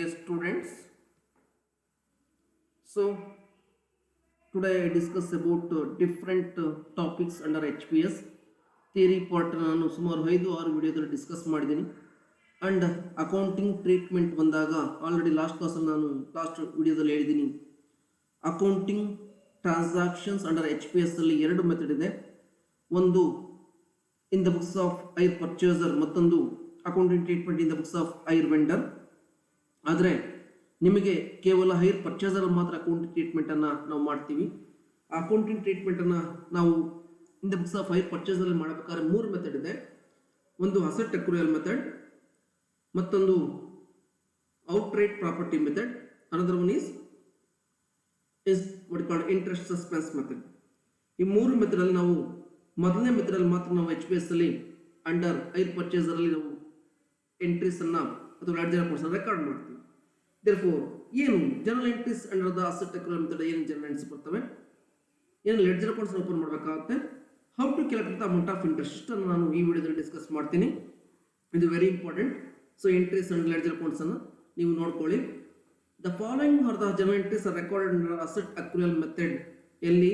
Dear students, so today I discuss about different topics under HPS theory part. ನಾನು ಸುಮಾರು 5-6 ವಿಡಿಯೋದಲ್ಲಿ discuss ಮಾಡಿದ್ದೀನಿ. And accounting treatment ಬಂದಾಗ already last ಕ್ಲಾಸಲ್ಲಿ ನಾನು ಲಾಸ್ಟ್ ವಿಡಿಯೋದಲ್ಲಿ ಹೇಳಿದ್ದೀನಿ. ಅಕೌಂಟಿಂಗ್ ಟ್ರಾನ್ಸಾಕ್ಷನ್ಸ್ ಅಂಡರ್ HPS ಅಲ್ಲಿ ಎರಡು ಮೆಥಡ್ ಇದೆ. ಒಂದು in the books of hire purchaser, ಮತ್ತೊಂದು accounting treatment in the books of hire vendor. ಆದರೆ ನಿಮಗೆ ಕೇವಲ ಹೈರ್ ಪರ್ಚೇಸರ್ ಮಾತ್ರ ಅಕೌಂಟಿಂಗ್ ಟ್ರೀಟ್ಮೆಂಟನ್ನು ನಾವು ಮಾಡ್ತೀವಿ. ಅಕೌಂಟಿಂಗ್ ಟ್ರೀಟ್ಮೆಂಟನ್ನು ನಾವು in the books of hire ಪರ್ಚೇಸರಲ್ಲಿ ಮಾಡಬೇಕಾದ್ರೆ 3 ಮೆಥಡ್ ಇದೆ. ಒಂದು ಅಸೆಟ್ ಅಕ್ರೂಯಲ್ ಮೆಥಡ್, ಮತ್ತೊಂದು outright property method, another one is what called interest suspense method. ಈ 3 ಮೆಥಡಲ್ಲಿ ನಾವು ಮೊದಲನೇ ಮೆಥಡಲ್ಲಿ ಮಾತ್ರ ನಾವು HPS ಅಲ್ಲಿ ಅಂಡರ್ ಹೈರ್ ಪರ್ಚೇಸರಲ್ಲಿ ನಾವು ಎಂಟ್ರೀಸನ್ನು ಅಥವಾ ಲೆಡ್ಜರ್ ಅಕೌಂಟ್ಸ್ ರೆಕಾರ್ಡ್ ಮಾಡ್ತೀವಿ. Therefore, ಏನು general entries under the asset accrual method ಏನು ಜನರಲ್ ಎಂಟ್ರೀಸ್ ಬರ್ತವೆ, ಏನು ಲೆಡ್ಜರ್ ಅಕೌಂಟ್ಸ್ ಓಪನ್ ಮಾಡಬೇಕಾಗುತ್ತೆ, how to calculate the amount of interest ಅನ್ನು ನಾನು ಈ ವಿಡಿಯೋದಲ್ಲಿ ಡಿಸ್ಕಸ್ ಮಾಡ್ತೀನಿ. ಇದು very important. So entries and ledger accounts ಅನ್ನು ನೀವು ನೋಡ್ಕೊಳ್ಳಿ. The following are the general entries are recorded under asset accrual method. ಎಲ್ಲಿ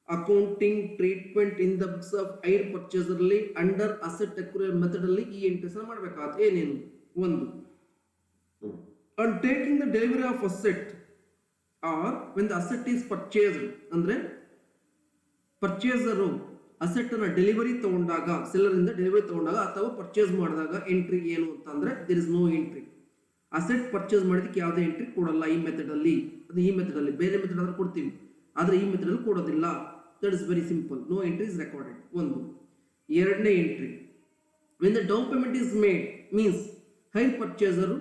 accounting treatment in the books of hire purchaser ಅಲ್ಲಿ ಅಂಡರ್ ಅಸೆಟ್ ಅಕ್ರೂಯಲ್ ಮೆಥಡ್ ಅಲ್ಲಿ ಈ entries ಅನ್ನು ಮಾಡಬೇಕಾಗುತ್ತೆ. ಏನೇನು? ಒಂದು, on taking the delivery of asset or when the asset is purchased, ಅಂದ್ರೆ purchaser asset ಅನ್ನ ಡೆಲಿವರಿ ತಗೊಂಡಾಗ, ಸೆಲ್ಲರ್ ಇಂದ ಡೆಲಿವರಿ ತಗೊಂಡಾಗ ಅಥವಾ ಪರ್ಚೇಸ್ ಮಾಡಿದಾಗ ಎಂಟ್ರಿ ಏನು ಅಂತಂದ್ರೆ there is no entry. Asset purchase ಮಾಡಿದಕ್ಕೆ ಯಾವುದೇ ಎಂಟ್ರಿ ಕೊಡಲ್ಲ ಈ ಮೆಥಡ್ ಅಲ್ಲಿ. ಅದು ಈ ಮೆಥಡ್ ಅಲ್ಲಿ, ಬೇರೆ ಮೆಥಡ್ ಆದ್ರೆ ಕೊಡ್ತೀವಿ, ಆದ್ರೆ ಈ ಮೆಥಡ್ ಅಲ್ಲಿ ಕೊಡೋದಿಲ್ಲ. That is very simple. No entry is recorded. ಒಂದು. ಎರಡನೇ entry, when the down payment is made means hire purchaser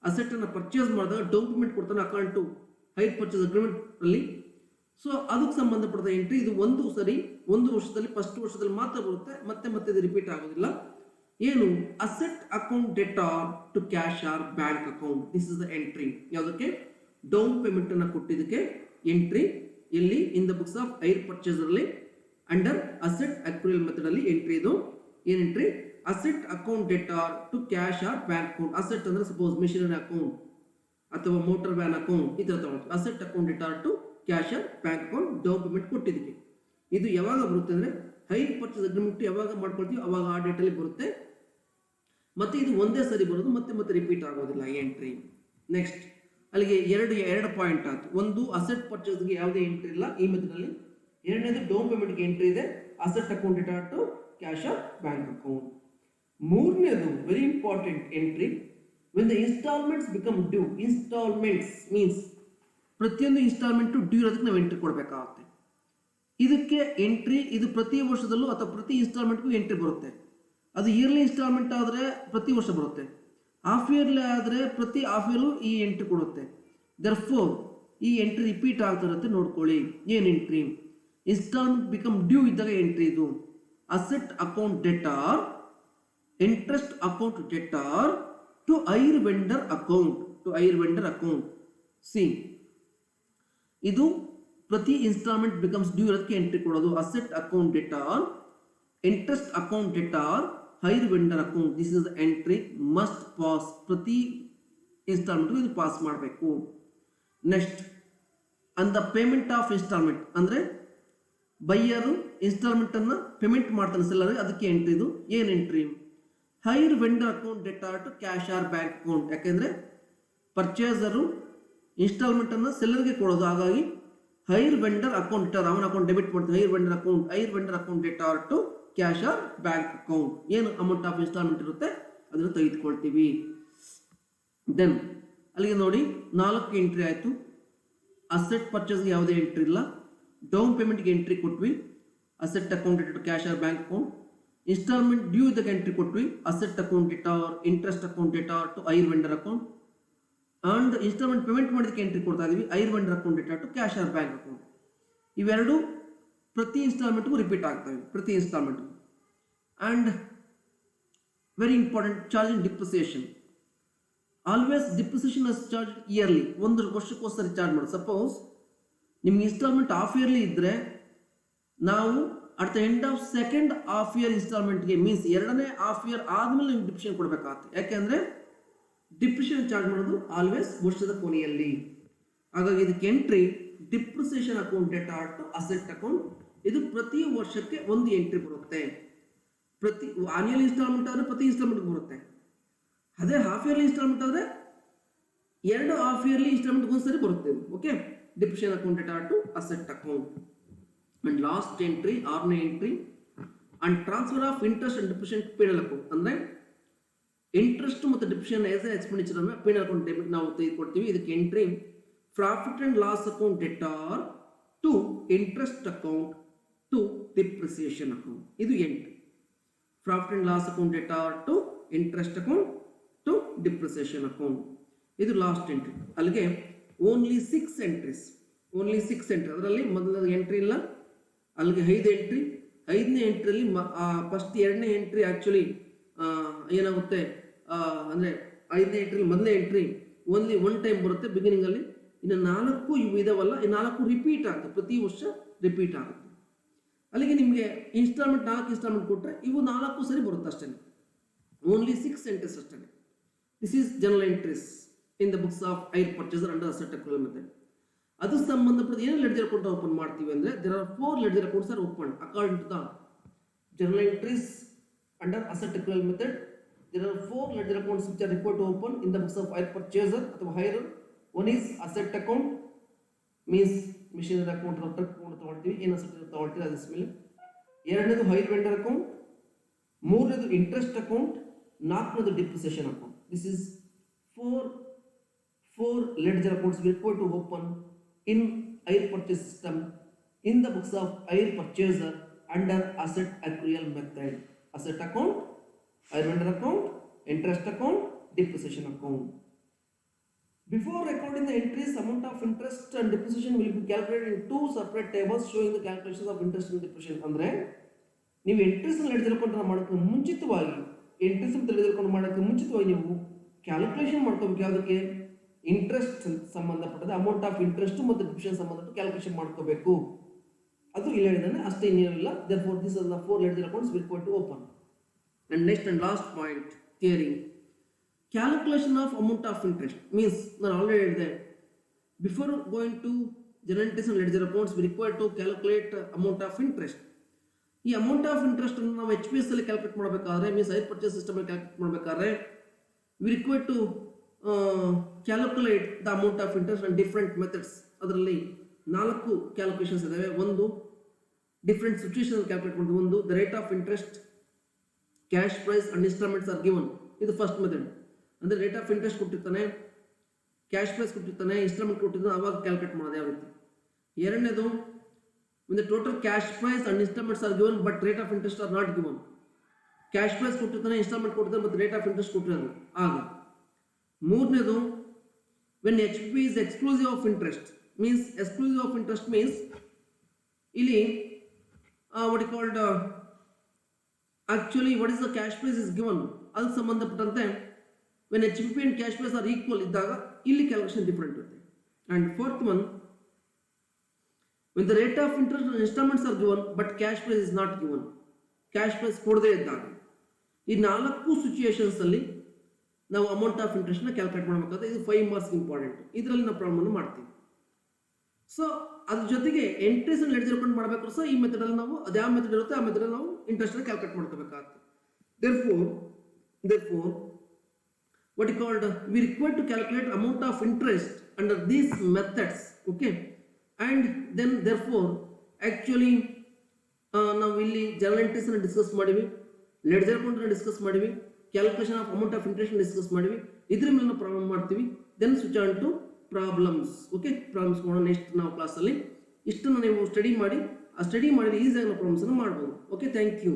asset ಅನ್ನ ಪರ್ಚೇಸ್ ಮಾಡಿದಾಗ ಡೌನ್ ಪೇಮೆಂಟ್ ಕೊಡ್ತಾನೆ according to hire purchase agreement ಅಲ್ಲಿ. ಸೊ ಅದಕ್ಕೆ ಸಂಬಂಧಪಟ್ಟ ಎಂಟ್ರಿ ಇದು. ಒಂದು ಸರಿ ಒಂದು ವರ್ಷದಲ್ಲಿ ಫಸ್ಟ್ ವರ್ಷದಲ್ಲಿ ಮಾತ್ರ ಬರುತ್ತೆ, ಮತ್ತೆ ಇದು ರಿಪೀಟ್ ಆಗೋದಿಲ್ಲ. ಏನು? Asset account debtor to cash or bank account. This is the entry. ಯಾವುದಕ್ಕೆ? ಡೌನ್ ಪೇಮೆಂಟ್ ಅನ್ನ ಕೊಟ್ಟಿದ್ದಕ್ಕೆ ಎಂಟ್ರಿ. ಎಲ್ಲಿ? In the books of hire purchaser ಅಲ್ಲಿ ಅಂಡರ್ ಅಸೆಟ್ ಅಕ್ರೂಯಲ್ ಮೆಥಡ್ ಅಲ್ಲಿ ಎಂಟ್ರಿ. ಇದು ಏನ್ entry? Asset account debtor to cash or bank account. Asset ಅಂದ್ರೆ suppose machinery account ಅಥವಾ ಮೋಟರ್ ವ್ಯಾನ್ ಅಕೌಂಟ್, ಈ ತರ ತಗೊಳ್ತೀವಿ. Asset account debtor to cash or bank account down payment ಕೊಟ್ಟಿದ್ದಕ್ಕೆ. ಇದು ಯಾವಾಗ ಬರುತ್ತೆ ಅಂದ್ರೆ ಹೈರ್ ಪರ್ಚೇಸ್ ಅಗ್ರಿಮೆಂಟ್ ಯಾವಾಗ ಮಾಡ್ಕೊಳ್ತೀವಿ ಅವಾಗ ಆ ಡೇಟ್ ಅಲ್ಲಿ ಬರುತ್ತೆ. ಮತ್ತೆ ಇದು ಒಂದೇ ಸರಿ ಬರೋದು, ಮತ್ತೆ ರಿಪೀಟ್ ಆಗೋದಿಲ್ಲ ಈ ಎಂಟ್ರಿ. ನೆಕ್ಸ್ಟ್, ಅಲ್ಲಿಗೆ ಎರಡು ಪಾಯಿಂಟ್ ಆಯ್ತು. ಒಂದು, ಅಸೆಟ್ ಪರ್ಚೇಸ್ಗೆ ಯಾವುದೇ ಎಂಟ್ರಿ ಇಲ್ಲ ಈ ಮೆಥಡ್ ಅಲ್ಲಿ. ಎರಡನೇದು, ಡೌನ್ ಪೇಮೆಂಟ್ಗೆ ಎಂಟ್ರಿ ಇದೆ, asset account debtor to cash or bank account. ಮೂರನೇದು very important entry, when the instalments become due. Instalments means ಪ್ರತಿಯೊಂದು ಇನ್ಸ್ಟಾಲ್ಮೆಂಟ್ ಡ್ಯೂ ಇರೋದಕ್ಕೆ ನಾವು ಎಂಟ್ರಿ ಕೊಡಬೇಕಾಗುತ್ತೆ. ಇದಕ್ಕೆ ಎಂಟ್ರಿ ಇದು ಪ್ರತಿ ವರ್ಷದಲ್ಲೂ ಅಥವಾ ಪ್ರತಿ ಇನ್ಸ್ಟಾಲ್ಮೆಂಟ್ಗೂ ಎಂಟ್ರಿ ಬರುತ್ತೆ. ಅದು ಇಯರ್ಲಿ ಇನ್ಸ್ಟಾಲ್ಮೆಂಟ್ ಆದರೆ ಪ್ರತಿ ವರ್ಷ ಬರುತ್ತೆ, ಹಾಫ್ ಇಯರ್ಲಿ ಆದರೆ ಪ್ರತಿ ಹಾಫ್ ಇಯರ್ಲು ಈ ಎಂಟ್ರಿ ಕೊಡುತ್ತೆ. ದರ್ಫೋರ್ ಈ ಎಂಟ್ರಿ ರಿಪೀಟ್ ಆಗ್ತಿರುತ್ತೆ, ನೋಡ್ಕೊಳ್ಳಿ. ಏನು ಎಂಟ್ರಿ? ಇನ್ಸ್ಟಾಲ್ಮೆಂಟ್ ಬಿಕಮ್ ಡ್ಯೂ ಇದ್ದಾಗ ಎಂಟ್ರಿ ಇದು. Asset account debtor, interest account debtor to hire vendor account. See, ಇದು ಪ್ರತಿ ಇನ್ಸ್ಟಾಲ್ಮೆಂಟ್ ಬಿಕಮ್ಸ್ ಡ್ಯೂ ಇರೋದಕ್ಕೆ ಎಂಟ್ರಿ ಕೊಡೋದು. Asset account debtor, interest account debtor, hire vendor account. This is the entry must pass. ಪ್ರತಿ ಇನ್ಸ್ಟಾಲ್ಮೆಂಟ್ಗೂ ಇದು pass ಮಾಡಬೇಕು. Next, and the payment of instalment ಅಂದ್ರೆ buyer instalment ಅನ್ನ ಪೇಮೆಂಟ್ ಮಾಡ್ತಾನೆ ಸೆಲ್ಲರ್, ಅದಕ್ಕೆ ಎಂಟ್ರಿ ಇದು. ಏನ್ entry? Hire vendor account debtor to cash or bank account. ಯಾಕೆಂದ್ರೆ ಪರ್ಚೇಸರು ಇನ್ಸ್ಟಾಲ್ಮೆಂಟ್ ಅನ್ನ ಸೆಲ್ಲರ್ಗೆ ಕೊಡೋದು, ಹಾಗಾಗಿ ಹೈರ್ ವೆಂಡರ್ ಅಕೌಂಟ್ ಡೆಟಾರ್, ಅವನ ಅಕೌಂಟ್ ಡೆಬಿಟ್ ಮಾಡ್ತೀವಿ. Hire vendor account debtor to cash or bank account. ಏನು ಅಮೌಂಟ್ ಆಫ್ ಇನ್ಸ್ಟಾಲ್ಮೆಂಟ್ ಇರುತ್ತೆ ಅದನ್ನು ತೆಗೆದುಕೊಳ್ತೀವಿ. ದೆನ್ ಅಲ್ಲಿಗೆ ನೋಡಿ 4 ಎಂಟ್ರಿ ಆಯ್ತು. ಅಸೆಟ್ ಪರ್ಚೇಸ್ಗೆ ಯಾವುದೇ ಎಂಟ್ರಿ ಇಲ್ಲ, ಡೌನ್ ಪೇಮೆಂಟ್ಗೆ ಎಂಟ್ರಿ ಕೊಟ್ವಿ, asset account debtor to cash or bank account. Instalment due ಇದಕ್ಕೆ ಎಂಟ್ರಿ ಕೊಟ್ವಿ, asset account debtor, interest account debtor to hire vendor account. And instalment payment ಮಾಡೋದಕ್ಕೆ ಎಂಟ್ರಿ ಕೊಡ್ತಾ ಇದೀವಿ, hire vendor account debtor to cash or bank account. ಇವೆರಡು ಪ್ರತಿ ಇನ್ಸ್ಟಾಲ್ಮೆಂಟ್ಗೂ repeat ಆಗ್ತವೆ, ಪ್ರತಿ ಇನ್ಸ್ಟಾಲ್ಮೆಂಟ್ಗೂ. And very important, charge in depreciation. Always depreciation is charge yearly. ಒಂದು ವರ್ಷಕ್ಕೋಸ್ಕರ ಚಾರ್ಜ್ ಮಾಡೋದು. ಸಪೋಸ್ ನಿಮ್ಗೆ ಇನ್ಸ್ಟಾಲ್ಮೆಂಟ್ ಹಾಫ್ ಇಯರ್ಲಿ ಇದ್ರೆ ನಾವು at the end of second half year ಇನ್ಸ್ಟಾಲ್ಮೆಂಟ್ಗೆ ಮೀನ್ಸ್ ಎರಡನೇ ಹಾಫ್ ಇಯರ್ ಆದ್ಮೇಲೆ ನಿಮ್ಗೆ ಡಿಪ್ರಿಷನ್ ಕೊಡಬೇಕಾಗುತ್ತೆ. ಯಾಕೆಂದ್ರೆ ಡಿಪ್ರಿಷಿಯೇಷನ್ ಚಾರ್ಜ್ ಮಾಡೋದು ಆಲ್ವೇಸ್ ವರ್ಷದ ಕೊನೆಯಲ್ಲಿ. ಹಾಗಾಗಿ ಇದಕ್ಕೆ entry depreciation account debtor to asset account. ಇದು ಪ್ರತಿ ವರ್ಷಕ್ಕೆ ಒಂದು ಎಂಟ್ರಿ ಬರುತ್ತೆ. ಪ್ರತಿ ಆನ್ಯುವಲ್ ಇನ್ಸ್ಟಾಲ್ಮೆಂಟ್ ಆದರೆ ಪ್ರತಿ ಇನ್ಸ್ಟಾಲ್ಮೆಂಟ್ ಬರುತ್ತೆ. ಅದೇ ಹಾಫ್ ಇಯರ್ಲಿ ಇನ್ಸ್ಟಾಲ್ಮೆಂಟ್ ಆದರೆ 2 ಹಾಫ್ ಇಯರ್ಲಿ ಇನ್ಸ್ಟಾಲ್ಮೆಂಟ್ ಒಂದ್ಸರಿ ಬರುತ್ತೆ. Okay, depreciation account debtor to asset account. And last entry 6ನೇ entry and transfer of interest and depreciation P and L account. ಅಂದ್ರೆ ಇಂಟ್ರೆಸ್ಟ್ ಮತ್ತು ಡಿಪ್ರಿಷಿಯೇಷನ್ ಆಸ್ ಎ ಎಕ್ಸ್ಪೆಂಡಿಚರ್ ಅನ್ನು P and L account debit ನಾವು ತೆಗೆದುಕೊಡ್ತೀವಿ. ಇದಕ್ಕೆ entry profit and loss account debtor to interest account to depreciation account. ಇದು entry. Profit and loss account debtor to interest account to depreciation account. ಇದು last entry. ಅಲ್ಲಿಗೆ only 6 entries. ಅದರಲ್ಲಿ ಮೊದಲ entry ಇಲ್ಲ, ಅಲ್ಲಿಗೆ 5 ಎಂಟ್ರಿ. 5ನೇ ಎಂಟ್ರಿಯಲ್ಲಿ ಫಸ್ಟ್ 2ನೇ entry actually ಏನಾಗುತ್ತೆ ಅಂದರೆ 5ನೇ ಎಂಟ್ರಿಯಲ್ಲಿ ಮೊದಲನೇ ಎಂಟ್ರಿ ಓನ್ಲಿ 1 ಟೈಮ್ ಬರುತ್ತೆ ಬಿಗಿನಿಂಗ್ ಅಲ್ಲಿ. ಇನ್ನು 4 ಇವು ಇದಾವಲ್ಲ, ಈ 4 ರಿಪೀಟ್ ಆಗುತ್ತೆ, ಪ್ರತಿ ವರ್ಷ ರಿಪೀಟ್ ಆಗುತ್ತೆ. ಅಲ್ಲಿಗೆ ನಿಮಗೆ ಇನ್ಸ್ಟಾಲ್ಮೆಂಟ್ 4 ಇನ್ಸ್ಟಾಲ್ಮೆಂಟ್ ಕೊಟ್ಟರೆ ಇವು 4 ಸರಿ ಬರುತ್ತೆ ಅಷ್ಟೇ. ಓನ್ಲಿ 6 ಎಂಟ್ರೀಸ್ ಅಷ್ಟೇ. This is general entries in the books of hire purchaser under asset accrual method. ಅದು ಸಂಬಂಧಪಟ್ಟ ಏನು ಲೆಡ್ಜರ್ ಅಕೌಂಟ್ ಓಪನ್ ಮಾಡ್ತೀವಿ ಅಂದರೆ there are 4 ledger accounts are open according to the general entries under asset accrual method. There are 4 ledger accounts which are required to open in the books of hire purchaser ಅಥವಾ hire. One is asset account, means missionary account ತಗೊಳ್ತೀವಿ, ಏನು asset ತಗೊಳ್ತೀವಿ ಅದ್ರ ಮೇಲೆ. 2ನೇದು hire vendor account, 3ನೇದು interest account, 4ನೇದು depreciation account. This is 4 ledger accounts required to open in hire purchase system in the books of hire purchaser under asset accrual method. Asset account, hire vendor account, interest account, depreciation account. Before recording the entries, amount of interest and depreciation will be calculated in 2 separate tables showing the calculations of interest and depreciation. ಅಂದ್ರೆ ನೀವು entries ledger account ಮಾಡೋಕ್ಕೆ ಮುಂಚಿತವಾಗಿ ನೀವು calculation ಮಾಡ್ಕೋಬೇಕು. ಯಾವುದಕ್ಕೆ? Interest ಸಂಬಂಧಪಟ್ಟದ amount of interest ಮತ್ತು depreciation ಸಂಬಂಧಪಟ್ಟ calculation ಮಾಡ್ಕೋಬೇಕು. ಅದು ಇಲ್ಲಿ ಹೇಳಿದಾನೆ, ಅಷ್ಟೇ, ಇನ್ನೇನಿಲ್ಲ. therefore these are the 4 ledger accounts required to open. And next and last point, theory. Calculation of amount of interest means ನಾನು ಆಲ್ರೆಡಿ ಹೇಳಿದೆ, before going to general entries and ledger accounts we required to calculate amount of interest. ಈ amount of interest ಅನ್ನು ನಾವು HPS ಅಲ್ಲಿ calculate ಮಾಡಬೇಕಾದ್ರೆ, means hire purchase system ಅಲ್ಲಿ calculate ಮಾಡಬೇಕಾದ್ರೆ we required to calculate the amount of interest and different methods. ಅದರಲ್ಲಿ 4 calculations ಇದಾವೆ. ಒಂದು ಡಿಫ್ರೆಂಟ್ ಸಿಚುವೇಷನ್ ಕ್ಯಾಲ್ಕುಲೇಟ್ ಮಾಡೋದು. ಒಂದು the rate of interest, cash price and instalments are given. ಇದು first method. ಅಂದರೆ rate of interest ಕೊಟ್ಟಿರ್ತಾನೆ, cash price ಕೊಟ್ಟಿರ್ತಾನೆ, instalment ಕೊಟ್ಟಿರ್ತಾನೆ, ಅವಾಗ ಕ್ಯಾಲ್ಕುಲೇಟ್ ಮಾಡೋದು ಯಾವ ರೀತಿ. 2ನೇದು when the total cash price and installments are given but rate of interest are not given. Cash price ಕೊಟ್ಟಿರ್ತಾನೆ, ಇನ್ಸ್ಟಾಲ್ಮೆಂಟ್ ಕೊಟ್ಟಿರ್ತಾನೆ, ಮತ್ತು ರೇಟ್ ಆಫ್ ಇಂಟ್ರೆಸ್ಟ್ ಕೊಟ್ಟಿರೋದು ಆಗ. 3ನೇದು when HPP is exclusive of interest, means exclusive of interest means ಇಲ್ಲಿ what is called actually what is the cash price is given ಅದಕ್ಕೆ ಸಂಬಂಧಪಟ್ಟಂತೆ when HPP and cash price are equal ಇದ್ದಾಗ ಇಲ್ಲಿ calculation different ಇರುತ್ತೆ. and 4th one when the rate of interest and installments are given but cash price is not given, cash price ಕೊಡದೇ ಇದ್ದಾಗ. ಈ 4 situations ಅಲ್ಲಿ ನಾವು ಅಮೌಂಟ್ ಆಫ್ ಇಂಟ್ರೆಸ್ಟ್ನ ಕ್ಯಾಲ್ಕುಲೇಟ್ ಮಾಡಬೇಕಾದ್ರೆ ಇದು 5 ಮಾರ್ಕ್ಸ್ ಇಂಪಾರ್ಟೆಂಟ್. ಇದರಲ್ಲಿ ನಾವು ಪ್ರಾಬ್ಲಮ್ ಮಾಡ್ತೀವಿ. ಸೊ ಅದ್ರ ಜೊತೆಗೆ ಎಂಟ್ರೀಸ್ ಅಂಡ್ ಲೆಡ್ಜರ್ ಅಕೌಂಟ್ ಮಾಡಬೇಕು ಸಹ ಈ ಮೆಥಡಲ್ಲಿ ನಾವು ಅದು ಯಾವ ಮೆಥಡ್ ಇರುತ್ತೆ ಆ ಮೆಥಡಲ್ಲಿ ನಾವು ಇಂಟ್ರೆಸ್ಟ್ನ ಕ್ಯಾಲ್ಕುಲೇಟ್ ಮಾಡ್ಕೋಬೇಕಾಗುತ್ತೆ. therefore what is called we require to calculate amount of interest under these methods. Okay, and then therefore actually ನಾವು ಇಲ್ಲಿ ಜನರಲ್ ಎಂಟ್ರೀಸ್ ಅನ್ನು ಡಿಸ್ಕಸ್ ಮಾಡಿವಿ, ಲೆಡ್ಜರ್ ಅಕೌಂಟ್ ಅನ್ನು ಡಿಸ್ಕಸ್ ಮಾಡಿವಿ, calculation of amount of interest discuss ಮಾಡಿವಿ. ಇದ್ರ ಮೇಲೆ ನಾವು ಪ್ರಾಬ್ಲಮ್ ಮಾಡ್ತೀವಿ. Then switch on to problems. Okay, problems ಮಾಡೋಣ ನೆಕ್ಸ್ಟ್ ನಾವು ಕ್ಲಾಸಲ್ಲಿ. ಇಷ್ಟನ್ನು ನೀವು ಸ್ಟಡಿ ಮಾಡಿ, ಆ ಸ್ಟಡಿ ಮಾಡಿದ್ರೆ ಈಸಿಯಾಗಿ ನಾವು ಪ್ರಾಬ್ಲಮ್ಸ್ ಅನ್ನು ಮಾಡ್ಬೋದು. Okay, thank you.